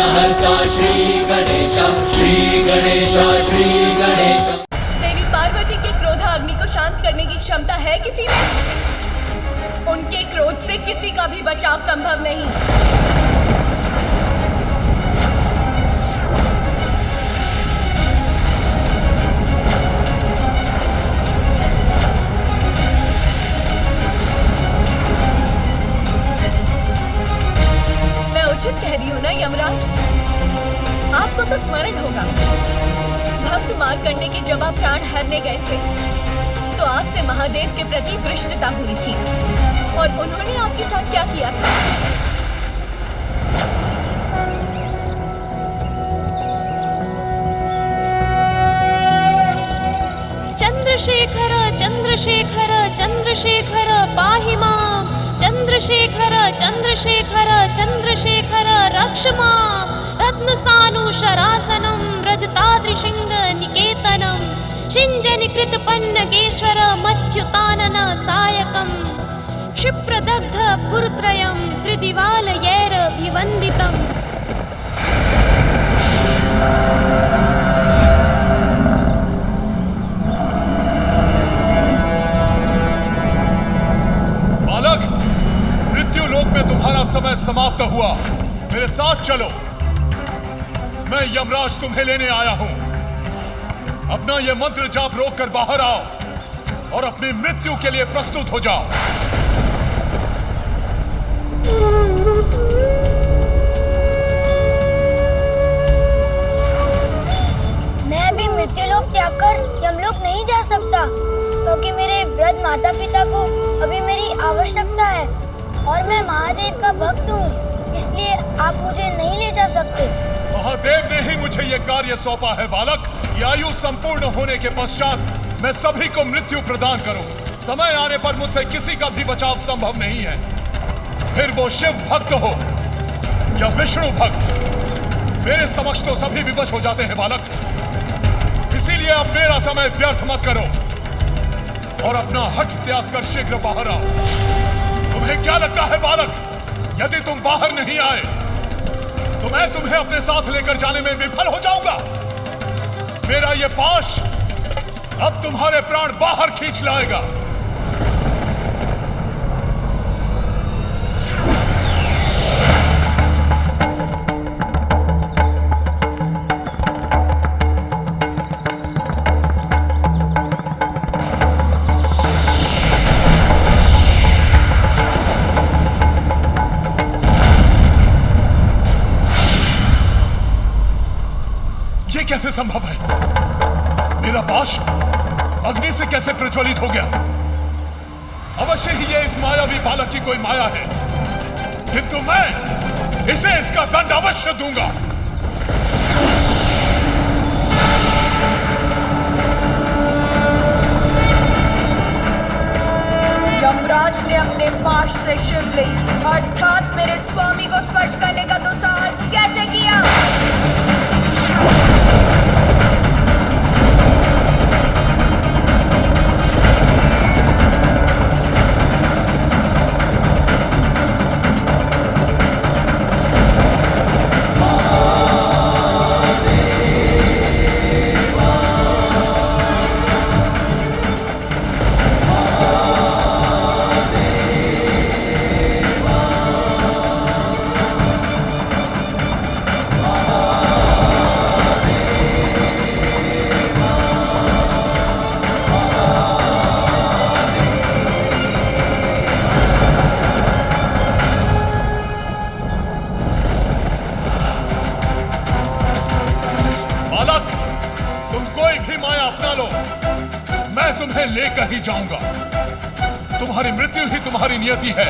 विघ्नहर्ता श्री गणेश, श्री गणेश, श्री गणेश। देवी पार्वती के क्रोधाग्नि को शांत करने की क्षमता है किसी में? उनके क्रोध से किसी का भी बचाव संभव नहीं। मैं उचित कह रही हूँ ना यमराज? आपको तो स्मरण होगा, भक्त मार्कंडे के जब आप प्राण हरने गए थे तो आपसे महादेव के प्रति दृष्टता हुई थी, और उन्होंने आपके साथ क्या किया था? चंद्रशेखर चंद्रशेखर चंद्रशेखर पाहि मां, चंद्रशेखर चंद्रशेखर चंद्रशेखर रक्ष मां, रत्नसानुशरासनं व्रजताद्रिशृंग निकेतनं, शिञ्जनिकृतपन्नगेश्वर मच्युतानन सायकम्, क्षिप्रदग्ध पुरत्रयं त्रिदिवालयैरभिवन्दितम्। बालक, मृत्युलोक में तुम्हारा समय समाप्त हुआ। मेरे साथ चलो, मैं यमराज तुम्हें लेने आया हूं। अपना ये मंत्र जाप रोक कर बाहर आओ और अपनी मृत्यु के लिए प्रस्तुत हो जाओ। मैं अभी मृत्युलोक त्याग कर यमलोक नहीं जा सकता, क्योंकि मेरे वृद्ध माता पिता को अभी मेरी आवश्यकता है और मैं महादेव का भक्त हूँ, इसलिए आप मुझे नहीं ले जा सकते। महादेव ने ही मुझे ये कार्य सौंपा है बालक। ये आयु संपूर्ण होने के पश्चात मैं सभी को मृत्यु प्रदान करूं। समय आने पर मुझसे किसी का भी बचाव संभव नहीं है, फिर वो शिव भक्त हो या विष्णु भक्त, मेरे समक्ष तो सभी विवश हो जाते हैं बालक। इसीलिए अब मेरा समय व्यर्थ मत करो और अपना हठ त्याग कर शीघ्र बाहर आओ। तुम्हें क्या लगता है बालक, यदि तुम बाहर नहीं आए तो मैं तुम्हें अपने साथ लेकर जाने में विफल हो जाऊंगा? मेरा ये पाश अब तुम्हारे प्राण बाहर खींच लाएगा। कैसे संभव है? मेरा पाश अग्नि से कैसे प्रज्वलित हो गया? अवश्य ही ये इस मायावी बालक की कोई माया है, किंतु मैं इसे इसका दंड अवश्य दूंगा। यमराज ने अपने पाश से शिवलिंग अर्थात मेरे स्वामी को स्पर्श करने का दुस्साहस कैसे किया? लेकर ही जाऊंगा। तुम्हारी मृत्यु ही तुम्हारी नियति है।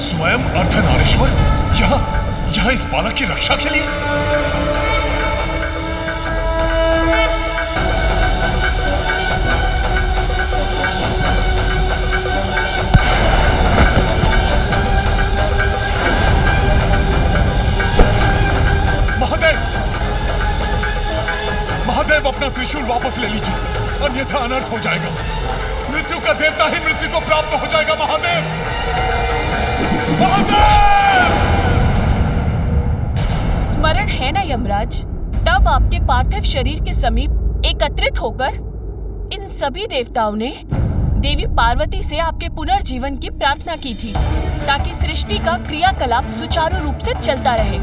स्वयं अर्धनारीश्वर यहाँ इस बालक की रक्षा के लिए? महादेव, अपना त्रिशूल वापस ले लीजिए, अन्यथा अनर्थ हो जाएगा। मृत्यु का देवता ही मृत्यु को प्राप्त हो जाएगा। महादेव, महादेव! स्मरण है ना यमराज, तब आपके पार्थिव शरीर के समीप एकत्रित होकर इन सभी देवताओं ने देवी पार्वती से आपके पुनर्जीवन की प्रार्थना की थी, ताकि सृष्टि का क्रियाकलाप सुचारू रूप से चलता रहे।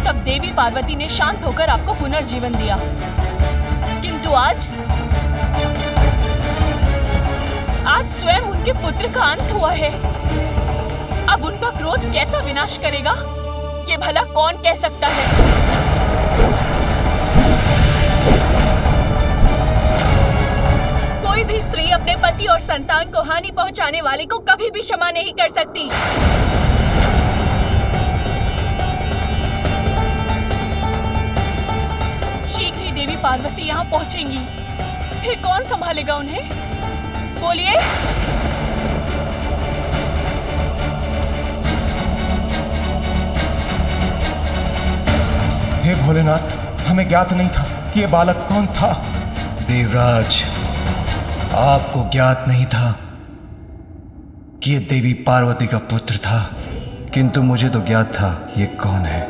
तब देवी पार्वती ने शांत होकर आपको पुनर्जीवन दिया। किंतु आज स्वयं उनके पुत्र का अंत हुआ है। अब उनका क्रोध कैसा विनाश करेगा, ये भला कौन कह सकता है? कोई भी स्त्री अपने पति और संतान को हानि पहुंचाने वाले को कभी भी क्षमा नहीं कर सकती। शीघ्र ही देवी पार्वती यहाँ पहुंचेंगी, फिर कौन संभालेगा उन्हें? बोलिए। हे भोलेनाथ, हमें ज्ञात नहीं था कि ये बालक कौन था। देवराज, आपको ज्ञात नहीं था कि ये देवी पार्वती का पुत्र था, किंतु मुझे तो ज्ञात था ये कौन है।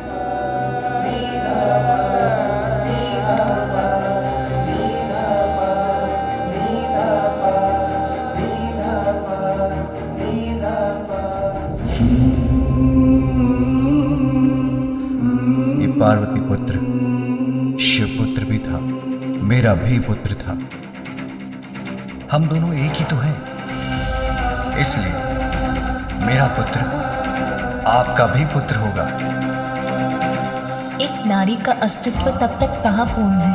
ये पार्वती पुत्र शिव पुत्र भी था, मेरा भी पुत्र था। हम दोनों एक ही तो हैं, इसलिए मेरा पुत्र आपका भी पुत्र होगा। एक नारी का अस्तित्व तब तक कहाँ पूर्ण है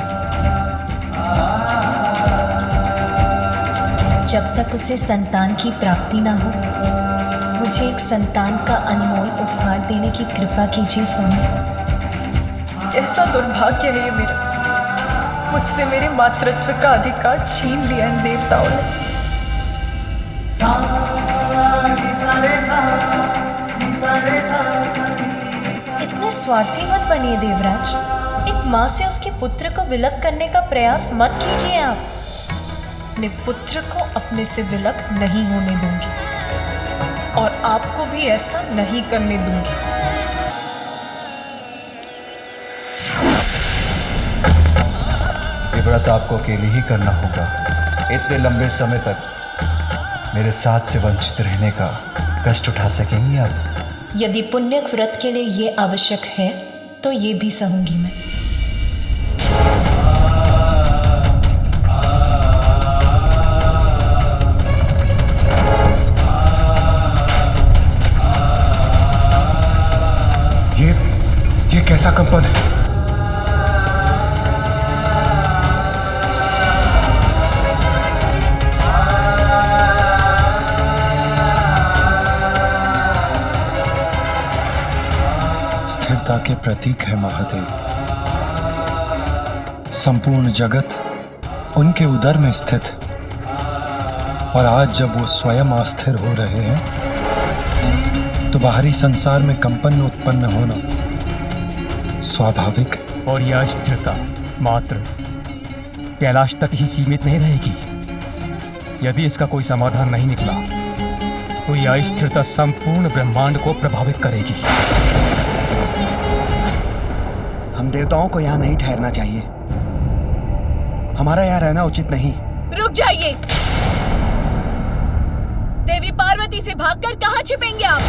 जब तक उसे संतान की प्राप्ति ना हो। मुझे एक संतान का अनमोल उपहार देने की कृपा कीजिए स्वामी। कैसा दुर्भाग्य है ये मेरा, मुझसे मेरे मातृत्व का अधिकार छीन लिया इन देवताओं ने। इतने स्वार्थी मत बनिए देवराज। एक माँ से उसके पुत्र को विलग करने का प्रयास मत कीजिए। आप अपने पुत्र को अपने से विलग नहीं होने दूंगी और आपको भी ऐसा नहीं करने दूंगी। ये व्रत आपको अकेले ही करना होगा। इतने लंबे समय तक मेरे साथ से वंचित रहने का कष्ट उठा सकेंगी आप? यदि पुण्य व्रत के लिए ये आवश्यक है तो ये भी सहूंगी मैं। ये कैसा कंपन है? स्थिरता के प्रतीक है महादेव। संपूर्ण जगत उनके उदर में स्थित, और आज जब वो स्वयं अस्थिर हो रहे हैं तो बाहरी संसार में कंपन उत्पन्न होना स्वाभाविक। और यह स्थिरता मात्र कैलाश तक ही सीमित नहीं रहेगी। यदि इसका कोई समाधान नहीं निकला तो यह स्थिरता संपूर्ण ब्रह्मांड को प्रभावित करेगी। हम देवताओं को यहाँ नहीं ठहरना चाहिए, हमारा यहाँ रहना उचित नहीं। रुक जाइए। देवी पार्वती से भागकर कहाँ छिपेंगे आप?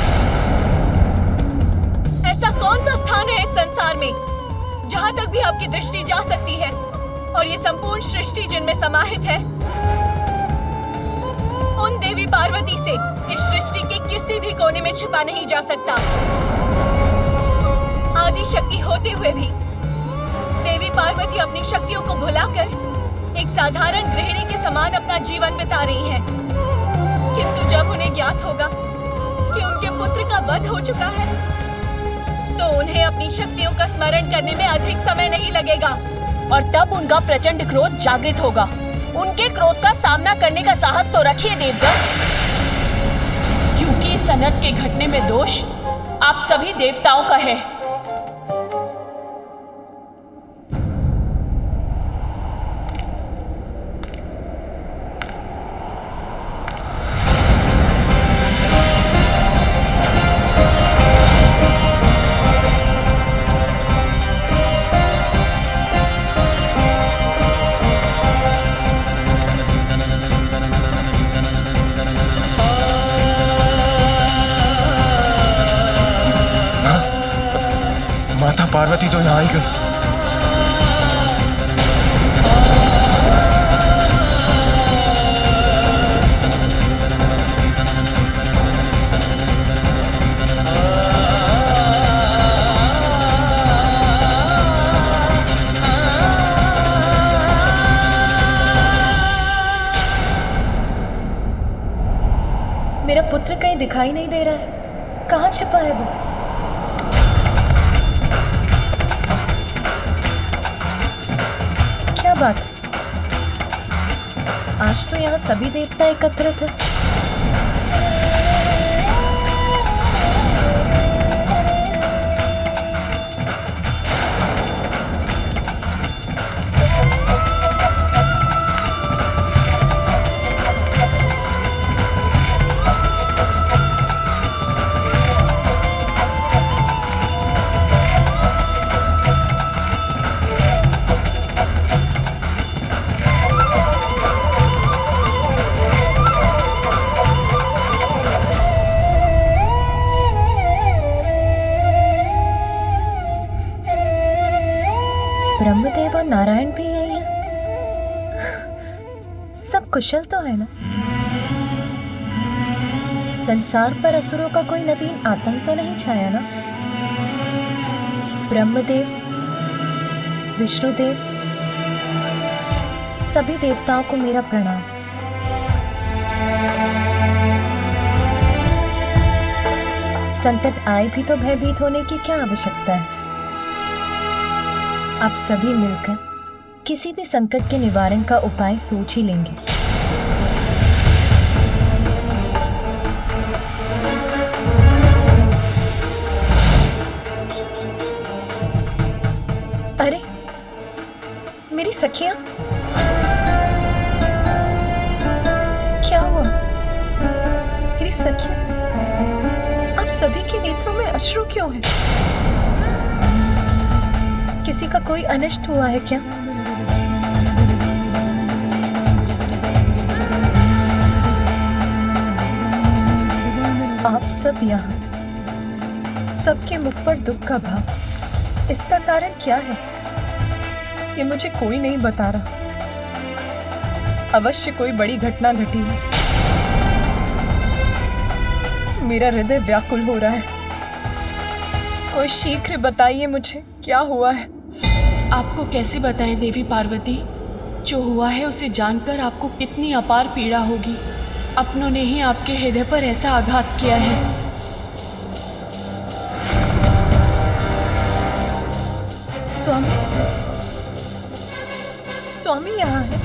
ऐसा कौन सा स्थान है इस संसार में जहाँ तक भी आपकी दृष्टि जा सकती है और ये संपूर्ण सृष्टि जिनमें समाहित है? उन देवी पार्वती से इस सृष्टि के किसी भी कोने में छिपा नहीं जा सकता। आदि शक्ति होते हुए भी देवी पार्वती अपनी शक्तियों को भुलाकर एक साधारण गृहिणी के समान अपना जीवन बिता रही है। किंतु जब उन्हें ज्ञात होगा कि उनके पुत्र का वध हो चुका है तो उन्हें अपनी शक्तियों का स्मरण करने में अधिक समय नहीं लगेगा। और तब उनका प्रचंड क्रोध जागृत होगा। उनके क्रोध का सामना करने का साहस तो रखिए देवगण, क्योंकि इस अनर्थ के घटने में दोष आप सभी देवताओं का है। पार्वती तो यहाँ आई गई। मेरा पुत्र कहीं दिखाई नहीं दे रहा है। कहाँ छिपा है वो? क्या बात है? आज तो यहाँ सभी देवता एकत्रित हैं। ब्रह्मदेव और नारायण भी यही है। सब कुशल तो है ना? संसार पर असुरों का कोई नवीन आतंक तो नहीं छाया ना? ब्रह्मदेव, विष्णुदेव, सभी देवताओं को मेरा प्रणाम। संकट आए भी तो भयभीत होने की क्या आवश्यकता है? आप सभी मिलकर किसी भी संकट के निवारण का उपाय सोच ही लेंगे। अरे मेरी सखियां, क्या हुआ? मेरी सखियां, आप सभी के नेत्रों में अश्रु क्यों है? किसी का कोई अनिष्ट हुआ है क्या? आप सब यहाँ, सबके मुख पर दुख का भाव, इसका कारण क्या है? ये मुझे कोई नहीं बता रहा। अवश्य कोई बड़ी घटना घटी है। मेरा हृदय व्याकुल हो रहा है। कोई शीघ्र बताइए मुझे क्या हुआ है। आपको कैसे बताएं देवी पार्वती? जो हुआ है उसे जानकर आपको कितनी अपार पीड़ा होगी। अपनों ने ही आपके हृदय पर ऐसा आघात किया है। स्वामी, स्वामी यहाँ है।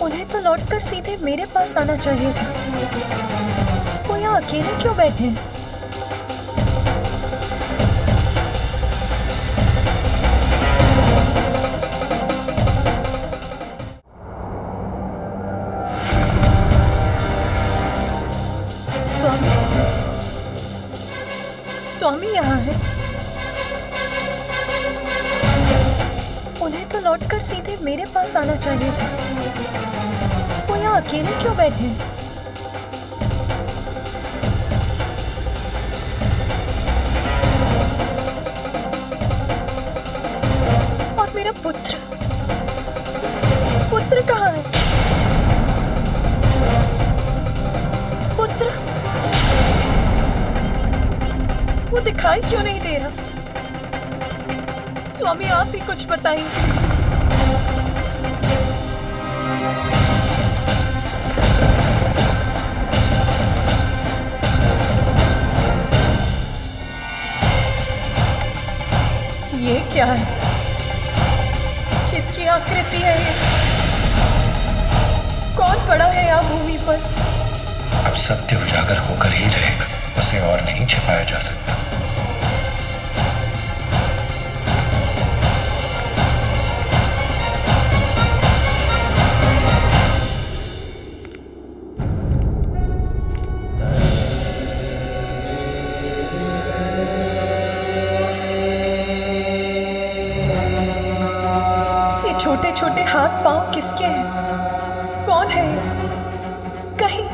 उन्हें तो लौटकर सीधे मेरे पास आना चाहिए था। वो यहाँ अकेले क्यों बैठे हैं? स्वामी, स्वामी यहाँ है। उन्हें तो लौटकर सीधे मेरे पास आना चाहिए था। वो यहाँ अकेले क्यों बैठे हैं? और मेरा पुत्र, पुत्र कहाँ है? पुत्र, वो दिखाई क्यों नहीं दे रहा? स्वामी, आप ही कुछ बताइए। ये क्या है? किसकी आकृति है ये? कौन पड़ा है यहाँ भूमि पर? अब सत्य उजागर होकर ही रहेगा, उसे और नहीं छिपाया जा सकता। ये छोटे छोटे हाथ पांव किसके हैं? कौन है ये? कहीं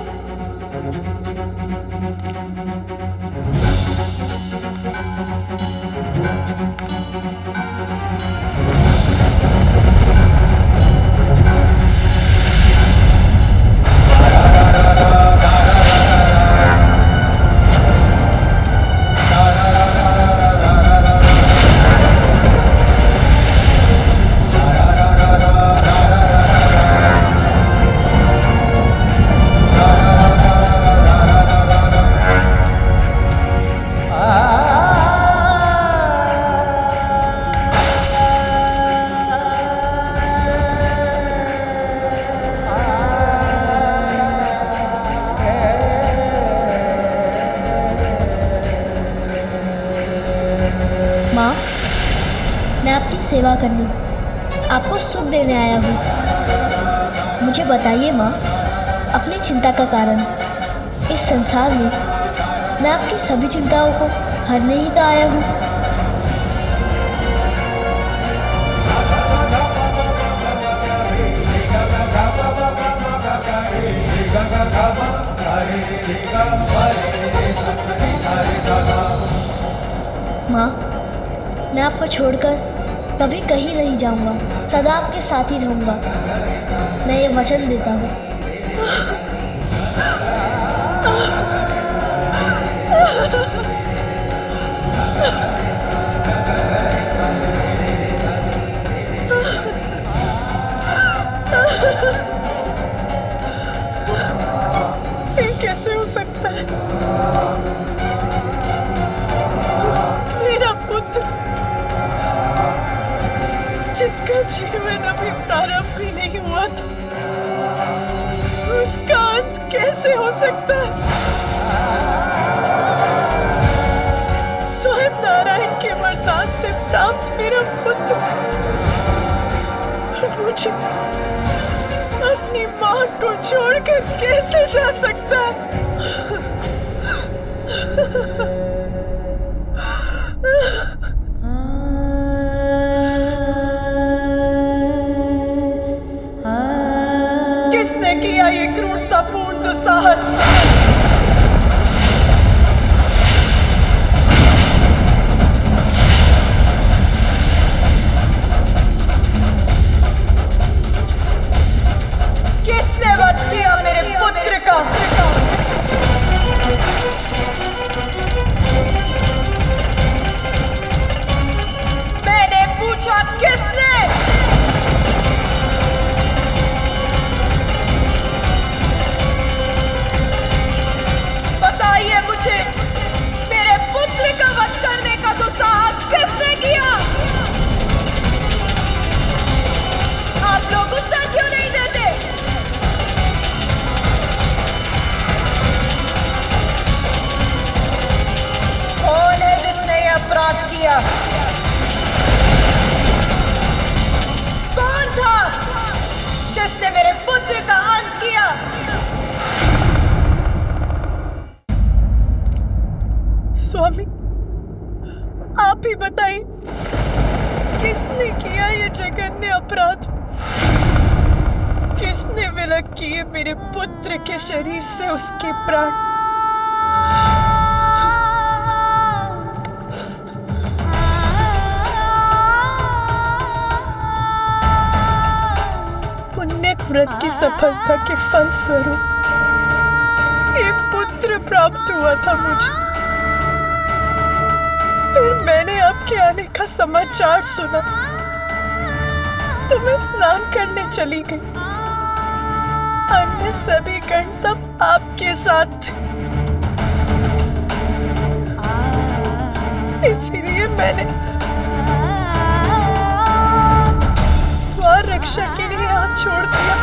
करने, आपको सुख देने आया हूँ। मुझे बताइए माँ, अपनी चिंता का कारण। इस संसार में मैं आपकी सभी चिंताओं को हरने ही तो आया हूँ। माँ, मैं आपको छोड़कर कभी कहीं नहीं जाऊंगा, सदा आपके साथ ही रहूंगा। मैं ये वचन देता हूँ। ये कैसे हो सकता है? मेरा पुत्र, जिसका जीवन अभी प्रारंभ भी नहीं हुआ था, उसका अंत कैसे हो सकता है? स्वयं नारायण के वरदान से प्राप्त मेरा पुत्र मुझे अपनी माँ को छोड़कर कैसे जा सकता है? किसने किया ये क्रूरतापूर्ण दुस्साहस? किसने वध किया मेरे पुत्र का? मैंने पूछा किसने? बताइए मुझे, मेरे पुत्र का वध करने का दुस्साहस किसने किया? आप लोग उत्तर क्यों नहीं देते? कौन है जिसने यह अपराध किया? कौन था जिसने मेरे पुत्र का अंत किया? स्वामी, आप ही बताइए, किसने किया ये जघन्य अपराध? किसने विलग किए मेरे पुत्र के शरीर से उसके प्राण? पुण्य व्रत की सफलता के फल स्वरूप ये पुत्र प्राप्त हुआ था मुझे। फिर मैंने आपके आने का समाचार सुना तो मैं स्नान करने चली गई। अन्य सभी गण तब आपके साथ थे, इसीलिए मैंने द्वार रक्षा के लिए हाथ छोड़ दिया।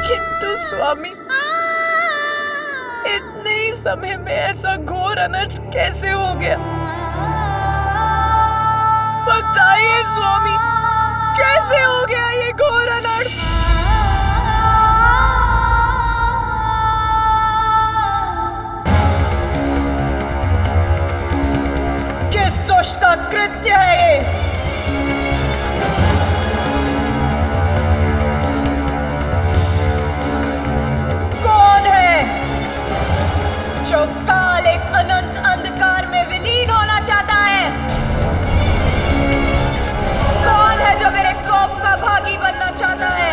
किंतु स्वामी, इतने ही समय में ऐसा घोर अनर्थ कैसे हो गया? बताइए स्वामी, कैसे हो गया ये घोर अनर्थ? किस दुष्ट का कृत्य है ये? कौन है जो काल एक अनंत अंधकार में विलीन होना चाहता है? कौन है जो मेरे कोप का भागी बनना चाहता है?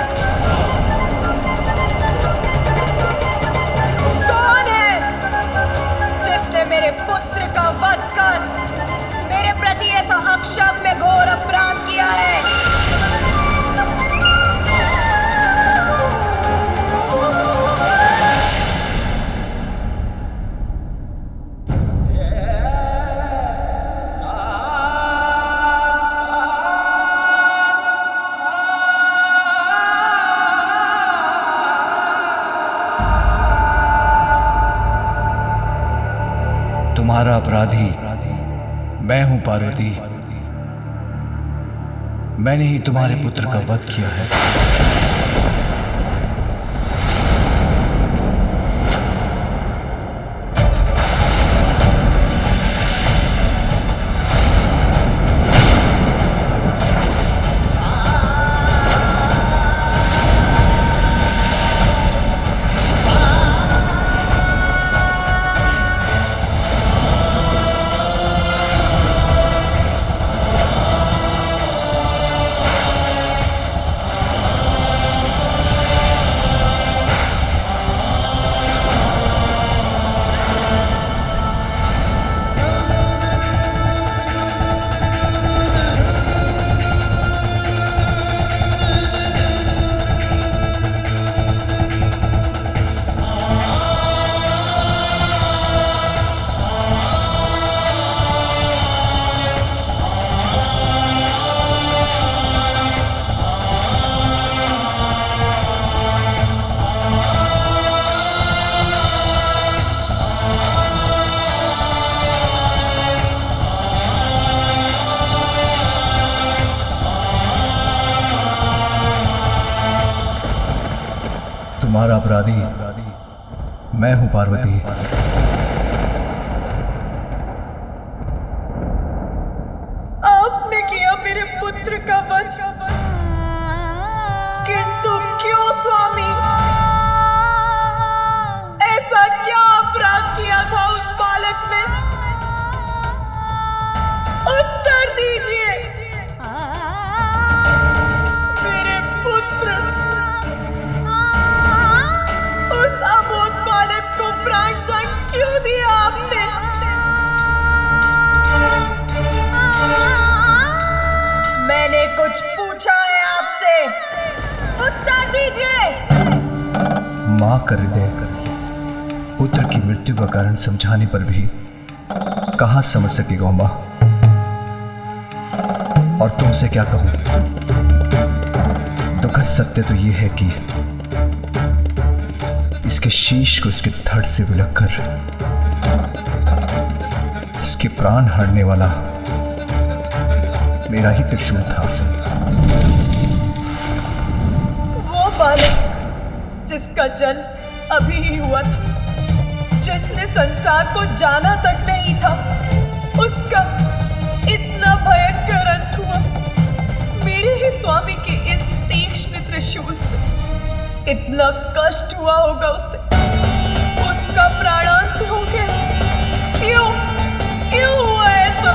कौन है जिसने मेरे पुत्र का वध कर मेरे प्रति ऐसा अक्षम्य घोर अपराध किया है? तुम्हारा अपराधी हूं पार्वती। मैंने ही तुम्हारे पुत्र का वध किया है। तुम्हारा अपराधी मैं हूं पार्वती। आपने किया मेरे पुत्र का वध, किंतु क्यों स्वामी? ऐसा क्या अपराध किया था उस बालक ने? उत्तर दीजिए। मेरे पुत्र, उस अबोध बालक को प्राणदंड क्यों दिया आपने? मैंने कुछ पूछा है आपसे, उत्तर दीजिए। मां कर दे पुत्र की मृत्यु का कारण समझाने पर भी कहां समझ सकेगा मां। और तुमसे क्या कहूं, दुखद सत्य तो यह है कि इसके शीश को इसके धड़ से विलक कर इसके प्राण हरने वाला मेरा ही त्रिशूल था। वो बालक जिसका जन्म अभी ही हुआ था, जिसने संसार को जाना तक नहीं था, उसका इतना भयंकर अंत हुआ मेरे ही स्वामी के इस तीक्ष्ण त्रिशूल से। इतना कष्ट हुआ होगा उसे, उसका प्राणांत हो गया। क्यों क्यों हुआ ऐसा?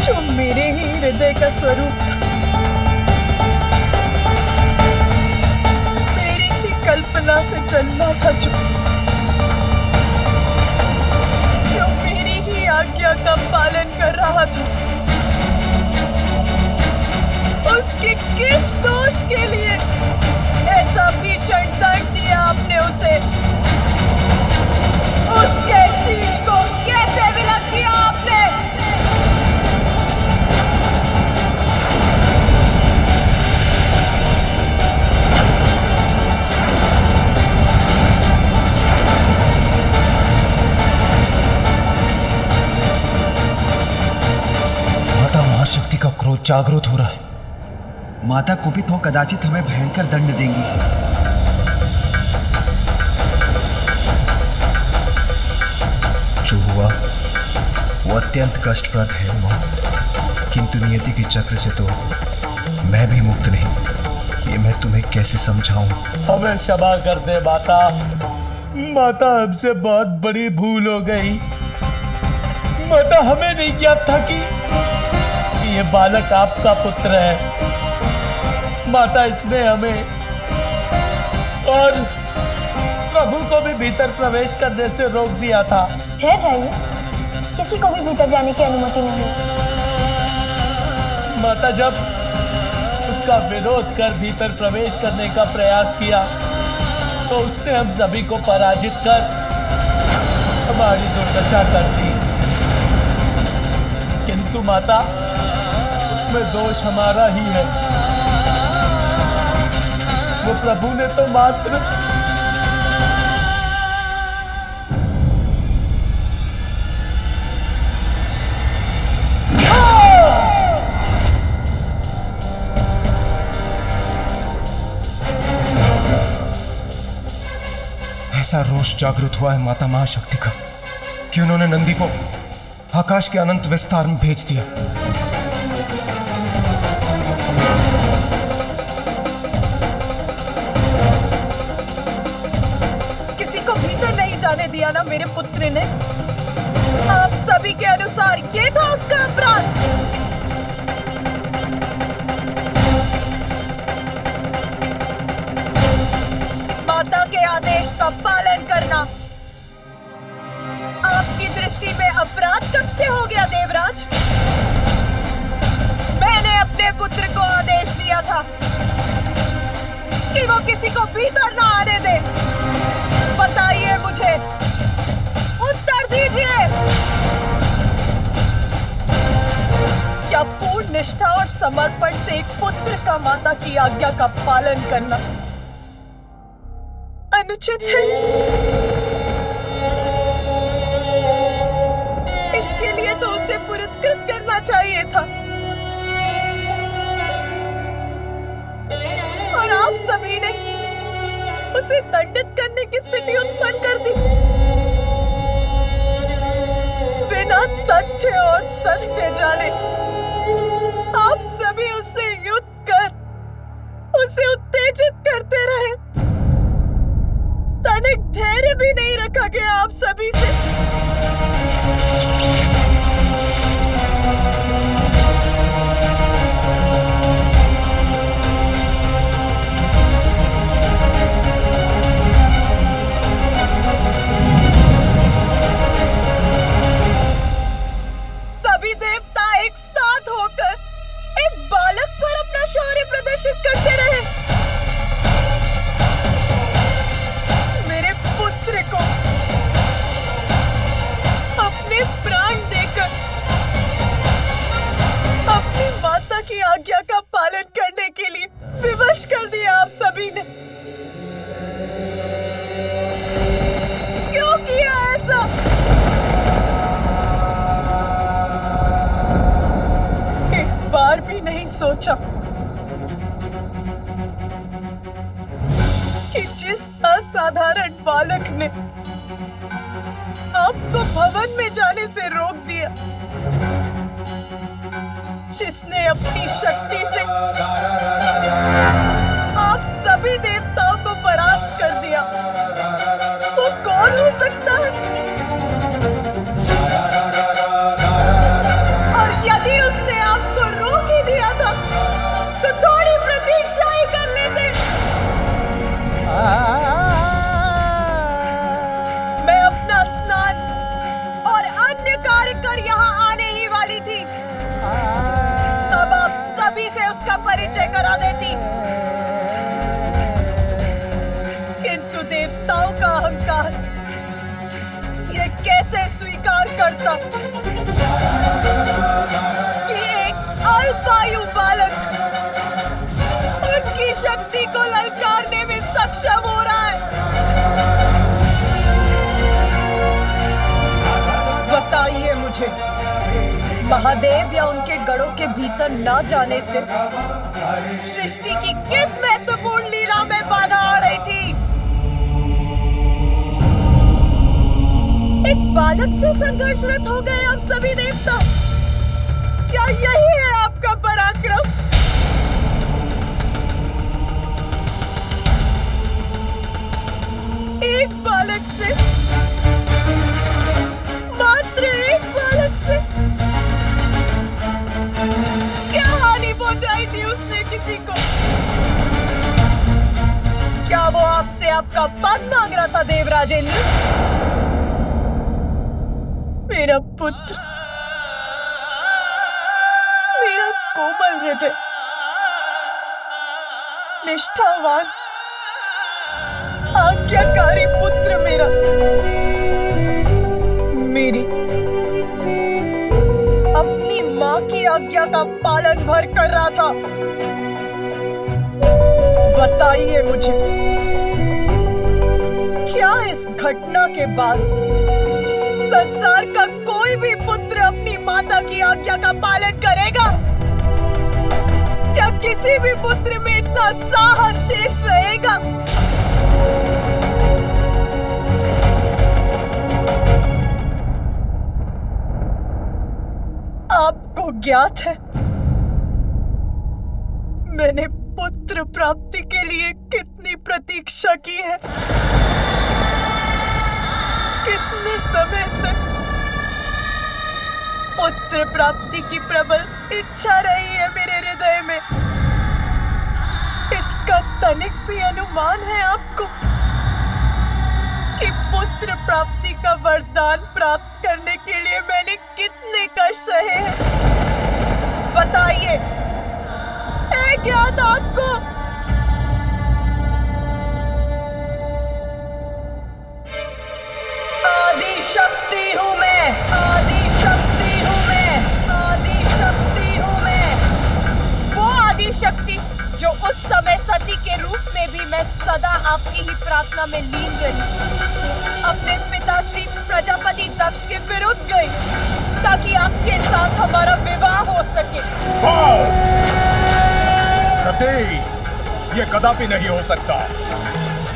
जो मेरे ही हृदय का स्वरूप था, मेरी ही कल्पना से जन्मा था, जो मेरी ही आज्ञा का पालन कर रहा था, उसके किस दोष के लिए ऐसा भीषण दंड दिया आपने उसे? उसके शीश को कैसे विलक किया आपने? माता महाशक्ति का क्रोध जागृत हो रहा है। माता कुपित हो कदाचित हमें भयंकर दंड देंगी। जो हुआ वो अत्यंत कष्टप्रद है मां, किंतु नियति के चक्र से तो मैं भी मुक्त नहीं। ये मैं तुम्हें कैसे समझाऊं? हमें क्षमा कर दे माता। माता, हमसे बहुत बड़ी भूल हो गई। माता, हमें नहीं ज्ञात था कि ये बालक आपका पुत्र है। माता, इसने हमें और प्रभु को भी भीतर प्रवेश करने से रोक दिया था। ठहर जाइए, किसी को भी भीतर जाने की अनुमति नहीं। माता, जब उसका विरोध कर भीतर प्रवेश करने का प्रयास किया तो उसने हम सभी को पराजित कर हमारी दुर्दशा कर दी। किंतु माता, उसमें दोष हमारा ही है। वो प्रभु ने तो मात्र ऐसा रोष जागृत हुआ है माता महाशक्ति का कि उन्होंने नंदी को आकाश के अनंत विस्तार में भेज दिया। किसी को भीतर नहीं जाने दिया ना मेरे पुत्र ने। आप सभी के अनुसार ये था उसका अपराध। माता के आदेश का पालन करना आपकी दृष्टि में अपराध कब से हो गया देवराज? मैंने अपने पुत्र को आदेश दिया था कि वो किसी को भीतर ना आने दे। बताइए मुझे, उत्तर दीजिए। क्या पूर्ण निष्ठा और समर्पण से एक पुत्र का माता की आज्ञा का पालन करना अनुचित है? इसके लिए तो उसे पुरस्कृत करना चाहिए था। और आप सभी ने उसे दंडित करने की स्थिति उत्पन्न कर दी। बिना तथ्य और सत्य जाने आप सभी उससे युद्ध कर उसे उत्तेजित करते रहे। तनिक धैर्य भी नहीं रखा गया आप सभी से। सभी देवता एक साथ होकर एक बालक पर अपना शौर्य प्रदर्शित करते रहे। पुत्र को अपने प्राण देकर अपनी माता की आज्ञा का पालन करने के लिए विवश कर दिया आप सभी ने। क्यों किया ऐसा? एक बार भी नहीं सोचा कि जिस असाधारण बालक ने आपको भवन में जाने से रोक दिया, जिसने अपनी शक्ति से आप सभी देवताओं को परास्त कर दिया, वो कौन हो सकता है? और यदि उसने आपको रोक ही दिया था तो थोड़ी प्रतीक्षा ही कर लेते। मैं अपना स्नान और अन्य कार्य कर यहाँ आने ही वाली थी, तब आप सभी से उसका परिचय करा देती। किंतु देवताओं का अहंकार ये कैसे स्वीकार करता कि एक अल्पायु बालक उनकी शक्ति को ललकारने में सक्षम हो रहा है। बताइए मुझे, महादेव या उनके गढ़ों के भीतर न जाने से सृष्टि की किस महत्वपूर्ण लीला में बाधा आ रही थी? एक बालक से संघर्षरत हो गए आप सभी देवता। क्या यही है आपका पराक्रम? एक बालक से, मात्र एक बालक से क्या हानि पहुंचाई थी उसने किसी को? क्या वो आपसे आपका पद मांग रहा था देवराजेंद्र? मेरा पुत्र, मेरा कोमल हृदय, निष्ठावान, आज्ञाकारी पुत्र मेरा, मेरी अपनी मां की आज्ञा का पालन भर कर रहा था। बताइए मुझे, क्या इस घटना के बाद संसार का कोई भी पुत्र अपनी माता की आज्ञा का पालन करेगा? क्या किसी भी पुत्र में इतना साहस शेष रहेगा आपको ज्ञात है मैंने पुत्र प्राप्ति के लिए कितनी प्रतीक्षा की है, कितने समय से पुत्र प्राप्ति की प्रबल इच्छा रही है मेरे हृदय में। इसका तनिक भी अनुमान है आपको कि पुत्र प्राप्ति का वरदान प्राप्त करने के लिए मैंने कितने कष्ट सहे हैं? बताइए, है ज्ञात आपको? आदि शक्ति हूँ मैं, आदि शक्ति हूँ मैं, आदि शक्ति हूँ मैं। वो आदि शक्ति जो उस समय सती के रूप में भी मैं सदा आपकी ही प्रार्थना में लीन रही, अपने पिता श्री प्रजापति दक्ष के विरुद्ध गई ताकि आपके साथ हमारा विवाह हो सके। सती, ये कदापि नहीं हो सकता।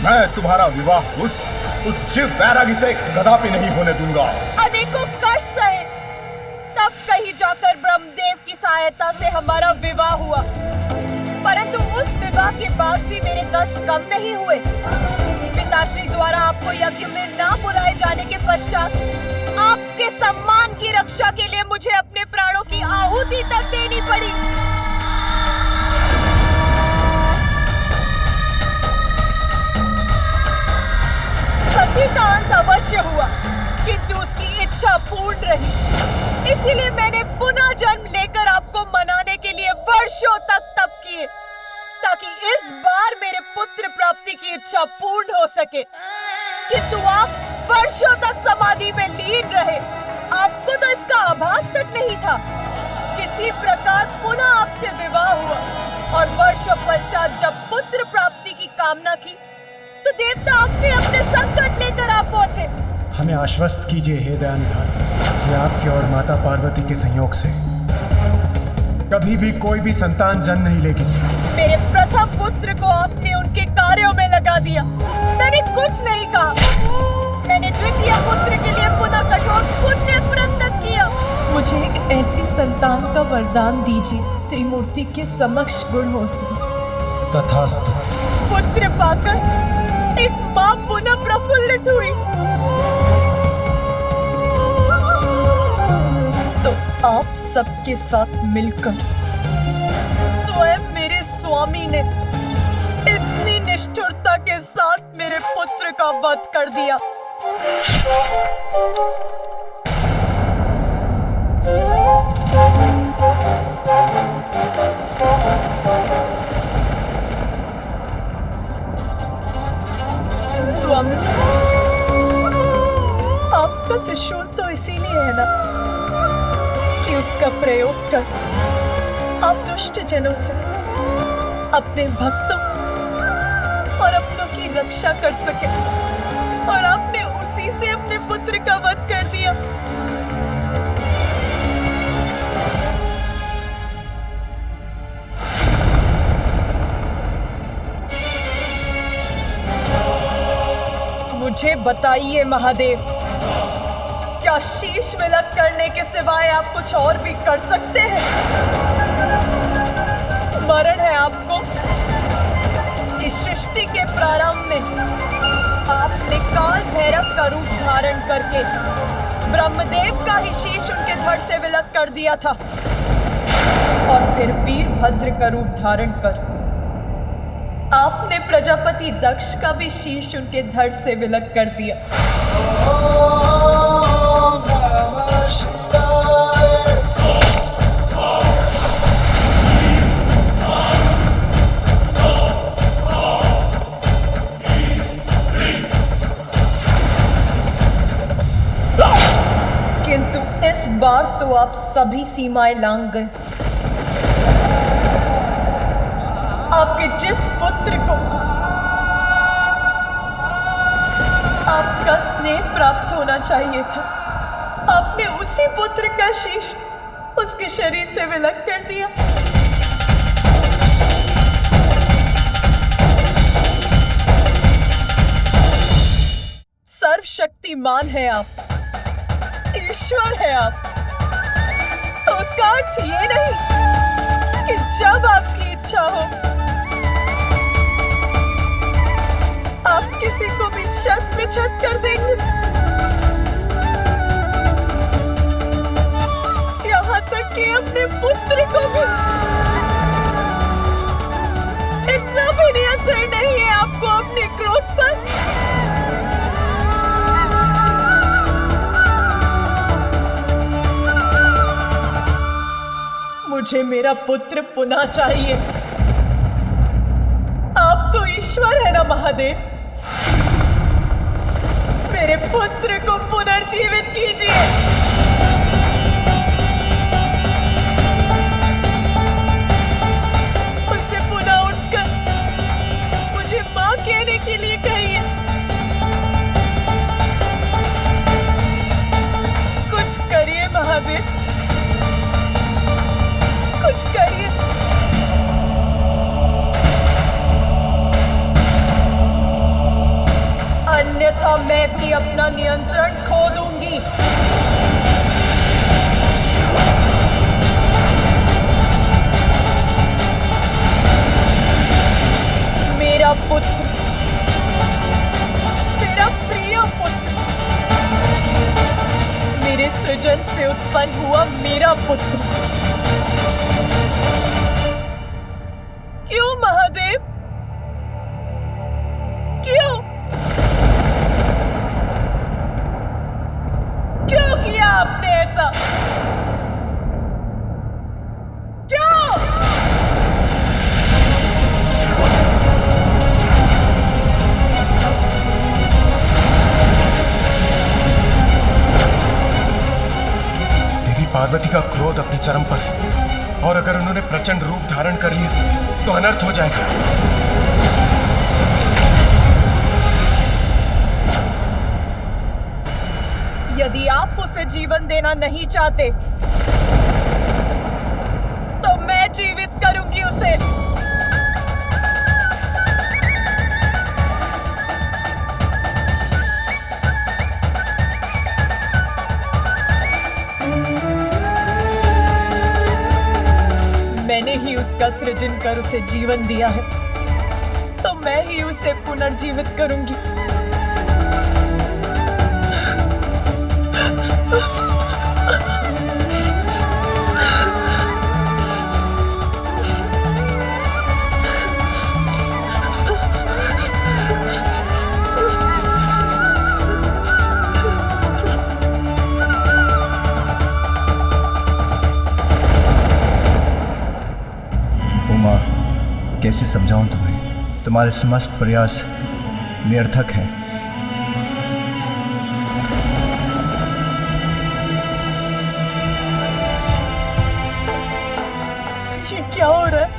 मैं तुम्हारा विवाह उस शिव बैरागी से कदापि नहीं होने दूंगा। अनेकों कष्ट सहे, तब कहीं जाकर ब्रह्मदेव की सहायता से हमारा विवाह हुआ, परंतु उस विवाह के बाद भी मेरे कष्ट कम नहीं हुए। पिताश्री द्वारा आपको यज्ञ में ना बुलाए जाने के पश्चात आपके सम्मान की रक्षा के लिए मुझे अपने प्राणों की आहुति तक देनी पड़ी। सती का अंत अवश्य हुआ, किंतु उसकी इच्छा पूर्ण रही। इसीलिए मैंने पुनः जन्म लेकर आपको मनाने के लिए वर्षों तक तप किए, ताकि इस बार मेरे पुत्र प्राप्ति की इच्छा पूर्ण हो सके। किंतु आप वर्षों तक समाधि में लीन रहे, आपको तो इसका आभास तक नहीं था। किसी प्रकार पुनः आपसे विवाह हुआ और वर्षों पश्चात जब पुत्र प्राप्ति की कामना की तो देवता अपने संकट लेकर आप पहुंचे। हमें आश्वस्त कीजिए हे दयानिधान कि आपके और माता पार्वती के संयोग से कभी भी कोई भी संतान जन्म नहीं लेगी। मेरे प्रथम पुत्र को आपने उनके कार्यों में लगा दिया, मैंने कुछ नहीं कहा। मैंने द्वितीय पुत्र के लिए पुनः कठोर पुण्य व्रत तक किया। मुझे एक ऐसी संतान का वरदान दीजिए त्रिमूर्ति के समक्ष गुण हो सके। तथास्तु। पुत्र पाकर एक माँ पुनः प्रफुल्लित हुई तो आप सबके साथ मिलकर स्वयं मेरे स्वामी ने इतनी निष्ठुरता के साथ मेरे पुत्र का वध कर दिया। स्वामी, आपका त्रिशूल तो इसीलिए है ना कि उसका प्रयोग कर आप दुष्ट जनों से अपने भक्तों और अपनों की रक्षा कर सके, और आपने उसी से अपने पुत्र का वध कर दिया। मुझे बताइए महादेव, क्या शीश विलक करने के सिवाय आप कुछ और भी कर सकते हैं? स्मरण है आपको कि सृष्टि के प्रारंभ में आपने काल भैरव का रूप धारण करके ब्रह्मदेव का ही शीश उनके धड़ से विलक कर दिया था, और फिर वीरभद्र का रूप धारण कर आपने प्रजापति दक्ष का भी शीश उनके धड़ से विलक कर दिया। किंतु इस बार तो आप सभी सीमाएं लांघ गए। आपके जिस पुत्र को आपका स्नेह प्राप्त होना चाहिए था, आपने उसी पुत्र का शीश उसके शरीर से विलक कर दिया। सर्वशक्तिमान है आप, ईश्वर है आप, तो उसका अर्थ ये नहीं कि जब आपकी इच्छा हो आप किसी को भी छत पे छत कर देंगे, यहाँ तक कि अपने पुत्र को भी। इतना भी नियंत्रण नहीं है आपको अपने क्रोध पर। मुझे मेरा पुत्र पुनः चाहिए। आप तो ईश्वर है ना महादेव, मेरे पुत्र को पुनर्जीवित कीजिए। उससे पुनः उठकर मुझे मां कहने के लिए कहिए। कुछ करिए महादेव, कुछ करिए। अन्यथा मैं भी अपना नियंत्रण खो दूंगी। मेरा पुत्र, मेरा प्रिय पुत्र, मेरे सृजन से उत्पन्न हुआ मेरा पुत्र। क्यों महादेव, क्यों क्यों किया आपने ऐसा? क्यों? देवी पार्वती का क्रोध अपने चरम पर है और अगर उन्होंने प्रचंड रूप धारण कर लिया तो अनर्थ हो जाएगा। यदि आप उसे जीवन देना नहीं चाहते तो मैं जीवित करूंगी उसे। मैंने ही उसका सृजन कर उसे जीवन दिया है, तो मैं ही उसे पुनर्जीवित करूंगी। कैसे समझाऊं तुम्हें? तुम्हारे समस्त प्रयास निरर्थक हैं। ये क्या हो रहा है?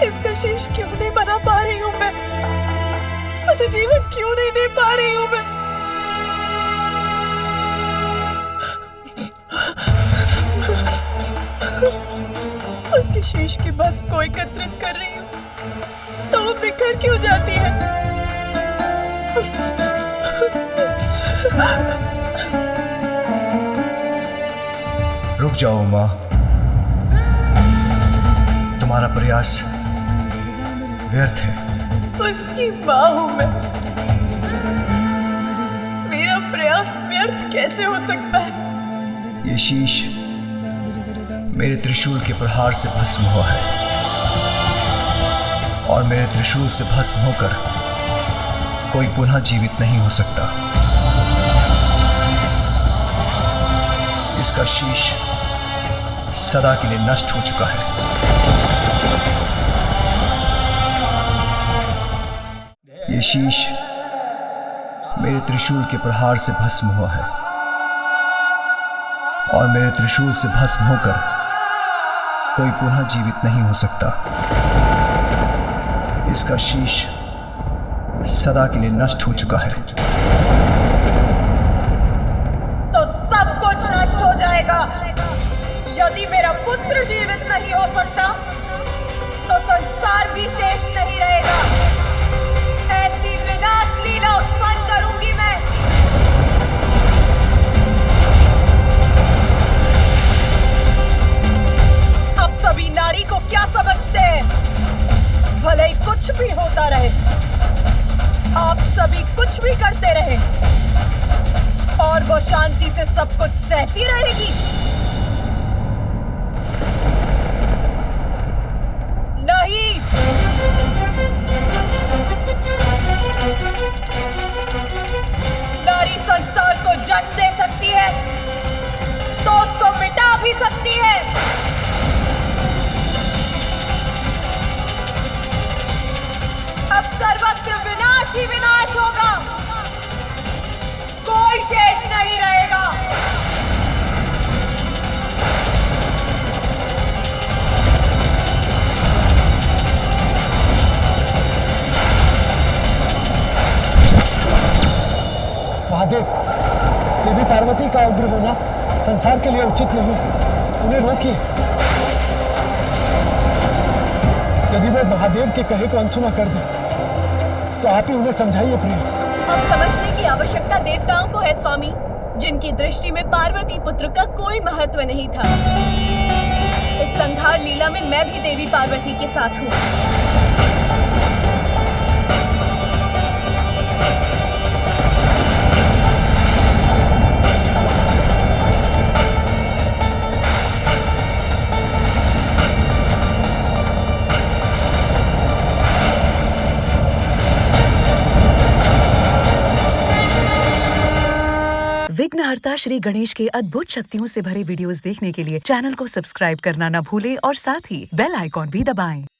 इसका शेष क्यों नहीं बना पा रही हूं मैं? उसे जीवन क्यों नहीं दे पा रही हूं मैं? उसके शेष की बस को एकत्रित कर रही हूँ तो वो बिखर क्यों जाती है? रुक जाओ माँ, तुम्हारा प्रयास व्यर्थ है। उसकी माँ हूं मैं, मेरा प्रयास व्यर्थ कैसे हो सकता है? ये शीश मेरे त्रिशूल के प्रहार से भस्म हुआ है और मेरे त्रिशूल से भस्म होकर कोई पुनः जीवित नहीं हो सकता। इसका शीश सदा के लिए नष्ट हो चुका है। ये शीश मेरे त्रिशूल के प्रहार से भस्म हुआ है और मेरे त्रिशूल से भस्म होकर कोई पुनः जीवित नहीं हो सकता। इसका शीश सदा के लिए नष्ट हो चुका है। तो सब कुछ नष्ट हो जाएगा। यदि मेरा पुत्र जीवित नहीं हो सकता तो संसार भी शेष नहीं रहेगा। ऐसी विनाश लीला उत्पन्न करूंगी मैं। कुछ भी करते रहे और वो शांति से सब कुछ सहती रहेगी? नहीं। नारी संसार को जन्म दे सकती है तो उसको मिटा भी सकती है। अब सर्वत्र विनाश ही विनाश होगा, कोई शेष नहीं रहेगा। महादेव, देवी पार्वती का उग्र होना संसार के लिए उचित नहीं, उन्हें रोकिए। यदि वो महादेव के कहे को अनसुना कर दे तो आप ही उन्हें समझाइए प्रिय। अब समझने की आवश्यकता देवताओं को है स्वामी, जिनकी दृष्टि में पार्वती पुत्र का कोई महत्व नहीं था। इस संहार लीला में मैं भी देवी पार्वती के साथ हूँ। विघ्नहर्ता श्री गणेश के अद्भुत शक्तियों से भरे वीडियोस देखने के लिए चैनल को सब्सक्राइब करना न भूलें और साथ ही बेल आइकॉन भी दबाएं।